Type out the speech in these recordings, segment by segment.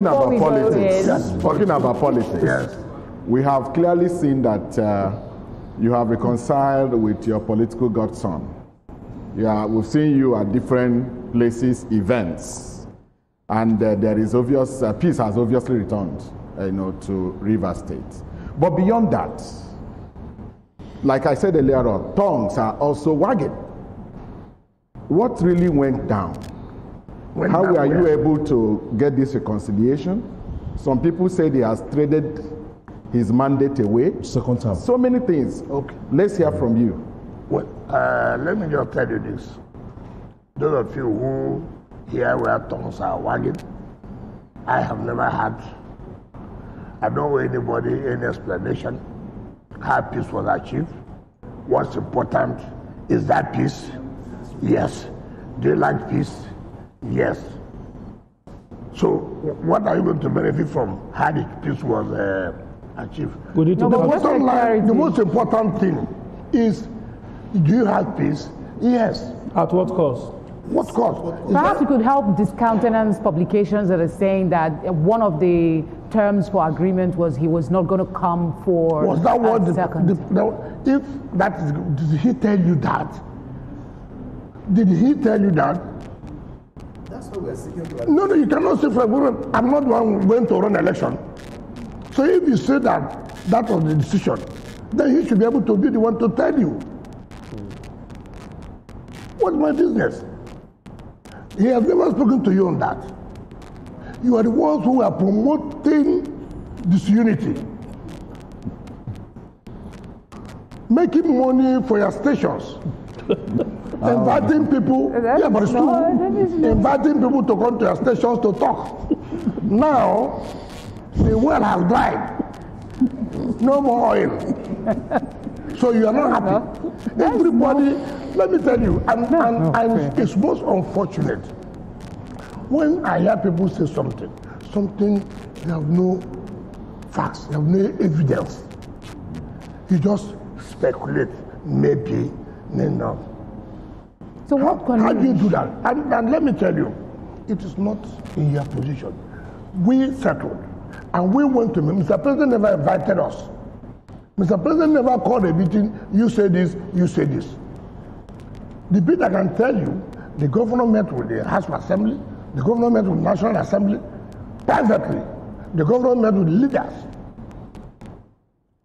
Talking about politics. Yes. We have clearly seen that you have reconciled with your political godson. Yeah, we've seen you at different places, events, and there is obvious peace has obviously returned, to Rivers State. But beyond that, like I said earlier on, tongues are also wagging. What really went down? How were you able to get this reconciliation? Some people say he has traded his mandate away. Second time. So many things. Okay. Let's hear from you. Well, let me just tell you this. Those of you who hear where tongues are wagging, I have never had, I don't owe anybody any explanation how peace was achieved. What's important is that peace. Yes. Do you like peace? Yes. So, what are you going to benefit from how the peace was achieved? The most important thing is, do you have peace? Yes. At what cost? What cost? Perhaps you could help discountenance publications that are saying that one of the terms for agreement was he was not going to come for. Was that what if that is, did he tell you that? Did he tell you that? That's what we're seeking to. No, you cannot say for I'm not the one going to run election. So if you say that that was the decision, then he should be able to be the one to tell you. What's my business? He has never spoken to you on that. You are the ones who are promoting disunity, making money for your stations. Inviting people, but it's true. Inviting people to come to your stations to talk. Now, the well has dried. No more oil. So you are not happy. Everybody, let me tell you, and it's most unfortunate when I hear people say something they have no facts, they have no evidence. You just speculate, maybe, no. So how do you do that? And let me tell you, it is not in your position. We settled, and we went to Mr. President never invited us. Mr. President never called a meeting, you say this, you say this. The bit I can tell you, the governor met with the House of Assembly, the governor met with the National Assembly, privately. The governor met with leaders.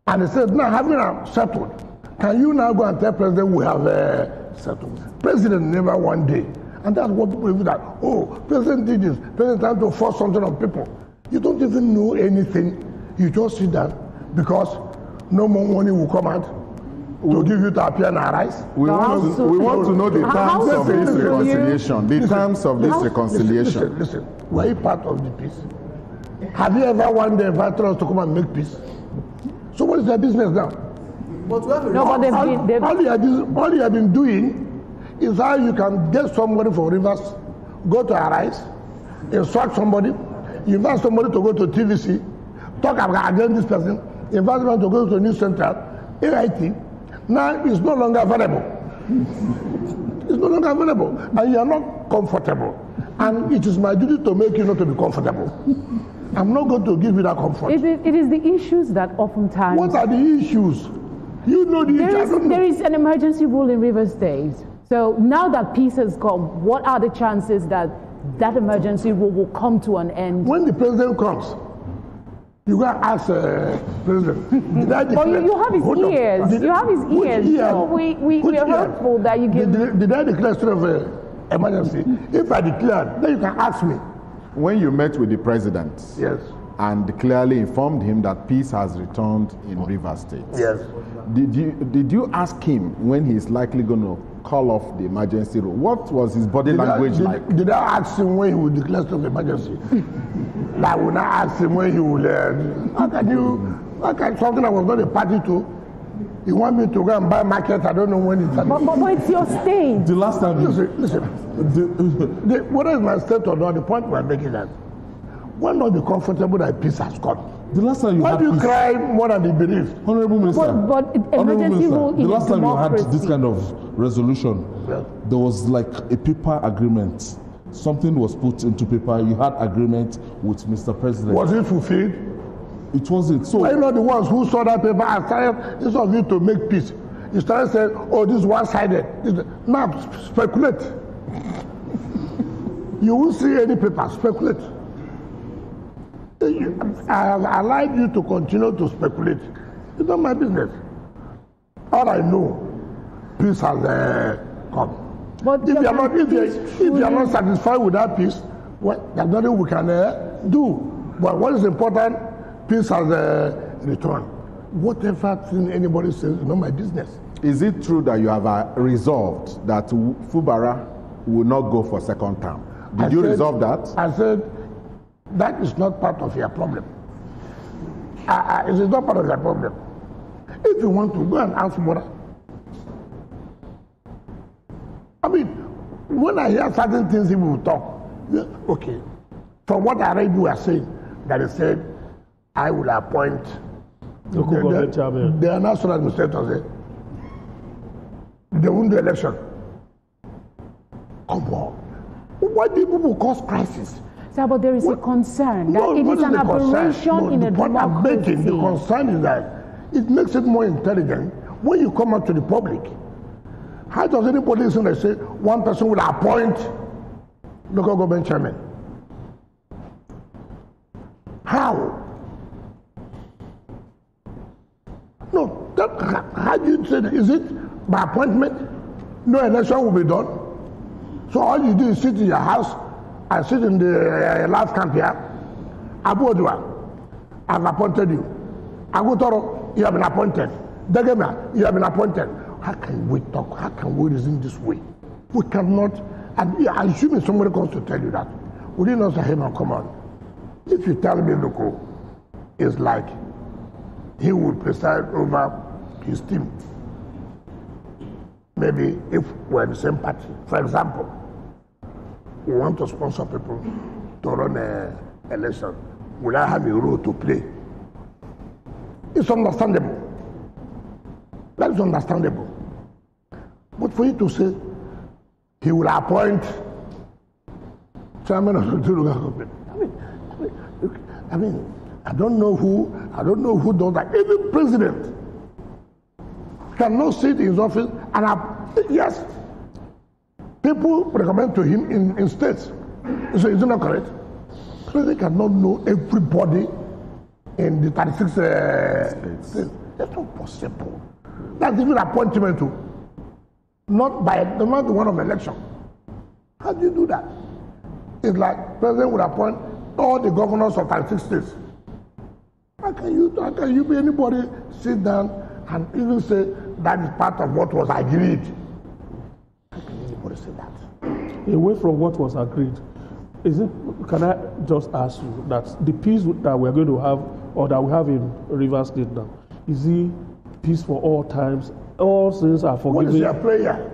And they said, now having settled, can you now go and tell President we have settled? President never one day. And that's what people do that. Oh, President did this. President tried to force something on people. You don't even know anything. You just see that because no more money will come out to give you to appear and arise. We want to know the terms of this reconciliation. The terms of this reconciliation. Listen. Were you part of the peace? Have you ever one day invited us to come and make peace? So what is their business now? But we have all you have been doing is how you can get somebody from Rivers, go to Arise, instruct somebody, invite somebody to go to TVC, talk against this person, invite them to go to News Central, AIT. Now it's no longer available. It's no longer available, and you are not comfortable. And it is my duty to make you not to be comfortable. I'm not going to give you that comfort. It is the issues that oftentimes. What are the issues? You know the issues. There is an emergency rule in Rivers State. So now that peace has come, what are the chances that that emergency rule will come to an end? When the president comes, you go and ask President. But you have his ears. You have his ears. So we are hopeful that you give. Did I declare state of emergency? If I declared, then you can ask me. When you met with the president, yes, and clearly informed him that peace has returned in Rivers State, yes, did you ask him when he's likely going to call off the emergency rule? What was his body language like? Did I ask him when he would declare state of emergency? I will not ask him when he will. How can something I was not a party to? You want me to go and buy market? I don't know when it's. But it's your state. The last time. Listen. Whether it's my state or not, the point we're making that why not be comfortable that peace has come? The last time you why had do you peace, cry more than the belief? Honorable Minister. But emergency rule the last time democracy. you had this kind of resolution, Yes. there was like a paper agreement something was put into paper. You had agreement with Mr. President. Was it fulfilled? It wasn't. So why not the ones who saw that paper and started, instead of you to make peace, you started saying, oh, this is one-sided. Now, speculate. You won't see any paper, speculate. I have allowed you to continue to speculate. It's not my business. All I know, peace has come. But if you are not satisfied with that peace, well, there's nothing we can do. But what is important, peace has returned. Whatever thing anybody says is not my business. Is it true that you have resolved that Fubara will not go for second term? Did you resolve that? I said, that is not part of your problem. It is not part of your problem. If you want to, go and ask Fubara. I mean, when I hear certain things people will talk, okay, from what I read you are saying, that he said, I will appoint the national administrators. They won the election. Come on. Why do people cause crisis? Sir, but there is a concern that it is an aberration in a democracy. The concern is that it makes it more intelligent when you come out to the public. How does anybody listen and say one person will appoint local government chairman? How? No, how do you say that? Is it by appointment? No election will be done. So all you do is sit in your house and sit in the last camp here. Abu Odua, I've appointed you. Agutoro, you have been appointed. Degema, you have been appointed. How can we talk? How can we reason this way? We cannot, and I assume somebody comes to tell you that. We didn't also have him come on. If you tell me Loko is like he would preside over his team. Maybe if we're the same party, for example, we want to sponsor people to run an election. Will I have a role to play? It's understandable. That is understandable. But for you to say he will appoint chairman of the local government, I mean, I don't know who does that. Even president cannot sit in his office and yes, people recommend to him in states. So is it not correct? President cannot know everybody in the 36 states. That's not possible. That's even appointment too. Not the one of election. How do you do that? It's like president would appoint all the governors of 36 states. How can you be anybody sit down and even say that is part of what was agreed? How can anybody say that? Away from what was agreed, can I just ask you that the peace that we're going to have or that we have in Rivers State now, is it peace for all times? All sins are forgiven. What is your prayer?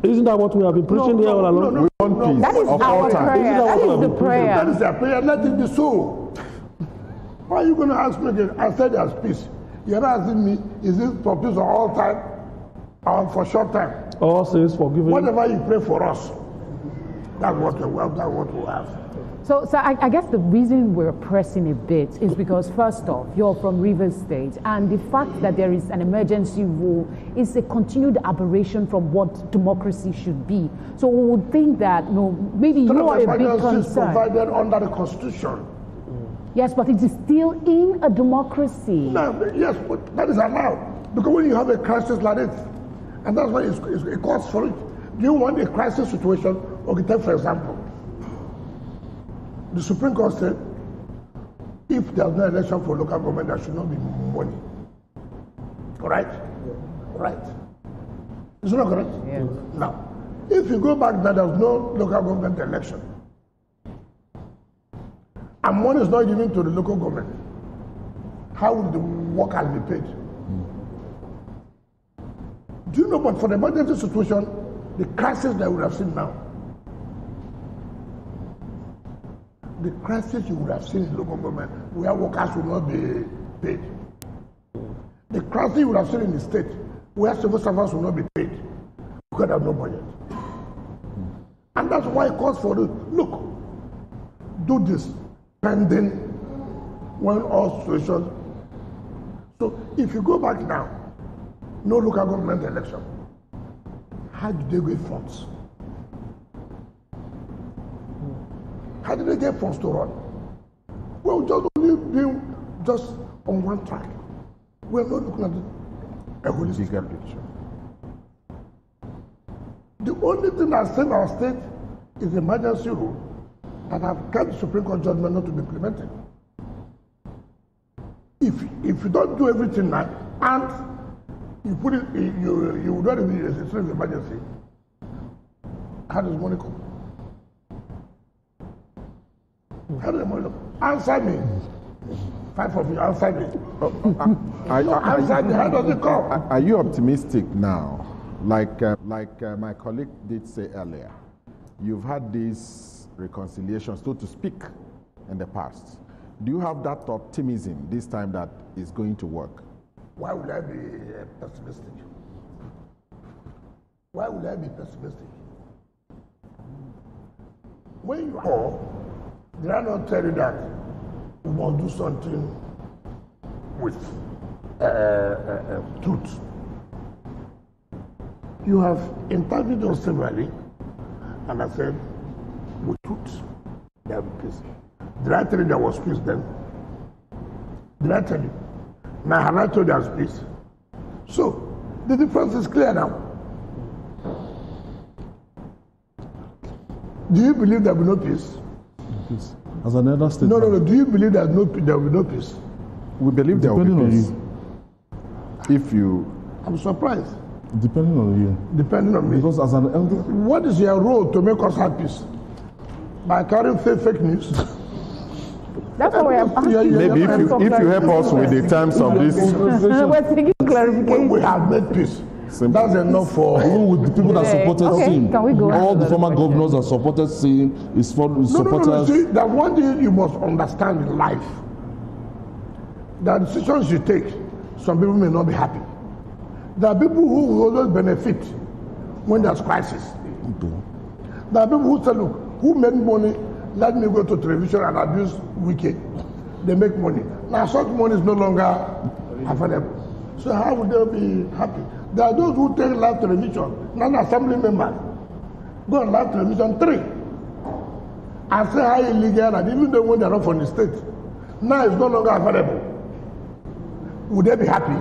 Isn't that what we have been preaching here all along? We want peace. That is our prayer. That is the prayer. That is your prayer. Let it be so. Why are you going to ask me again? I said there's peace. You're not asking me, is it for peace for all time or for short time? All sins forgiven. Whatever you pray for us, that's what we have. So I guess the reason we're pressing a bit is because, first off, you're from Rivers State, and the fact that there is an emergency rule is a continued aberration from what democracy should be. So we would think that, maybe you are a bit concerned. Is provided under the Constitution. Yes, but it is still in a democracy. No, yes, but that is allowed. Because when you have a crisis like this, and that's why it calls for it. Do you want a crisis situation? Okay, take for example, the Supreme Court said, if there's no election for local government, there should not be money. Correct? Right. Is it not correct? Yes. Now, if you go back there, there's no local government election, and money is not given to the local government, how will the workers be paid? Do you know, but for the emergency situation, the crisis that we have seen now, the crisis you would have seen in local government where workers will not be paid, the crisis you would have seen in the state where civil servants will not be paid because there's no budget. And that's why it calls for it. Look, do this pending when all situations. So if you go back now, no local government election, how do they get funds? How did they get funds to run? Well, just only being just on one track. We're not looking at a holistic picture. The only thing that saved our state is the emergency rule that have kept the Supreme Court judgment not to be implemented. If you don't do everything now and you put it, you don't even a state of emergency, how does money come? How does the money come? Answer me. 5 of you, answer me. Answer me. How does it come? Are you optimistic now? Like my colleague did say earlier, you've had this reconciliation, so to speak, in the past. Do you have that optimism this time that is going to work? Why would I be pessimistic? Why would I be pessimistic? When you are, did I not tell you that we must do something with truth? You have interviewed us severally, and I said, with truth, there will be peace. Did I tell you there was peace then? Did I tell you? Now, have I told you there's peace? So, the difference is clear now. Do you believe there will be no peace? Peace. As another state. No. Do you believe there will be no peace? We believe there will be peace. If you... I'm surprised. Depending on you. Depending on me. Because as an elder... What is your role to make us have peace? By carrying fake news? That's what we have asked. Maybe if you help us with the terms of this... We're seeking clarification. We have made peace. Simple. That's enough for... Even with the people that supported Sin. Can we go All the former question? governors that supported Sin is for supporters... No. See, that one thing you must understand in life. That decisions you take, some people may not be happy. There are people who will always benefit when there's crisis. Okay. There are people who say, look, who made money, let me go to television and abuse Wike. They make money. Now such money is no longer available. So how would they be happy? There are those who take live television, non-assembly members, go on live television 3 and say how illegal, and even though when they're not from the state, now it's no longer available. Would they be happy?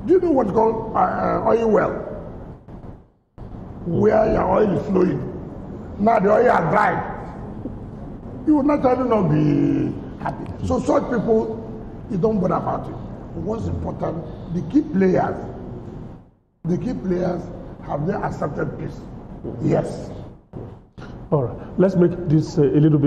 Do you know what's called oil well? Where your oil is flowing. Now the oil has dried. You would naturally not be happy. So such people, you don't bother about it. But what's important, the key players have they accepted peace? Yes. All right. Let's make this a little bit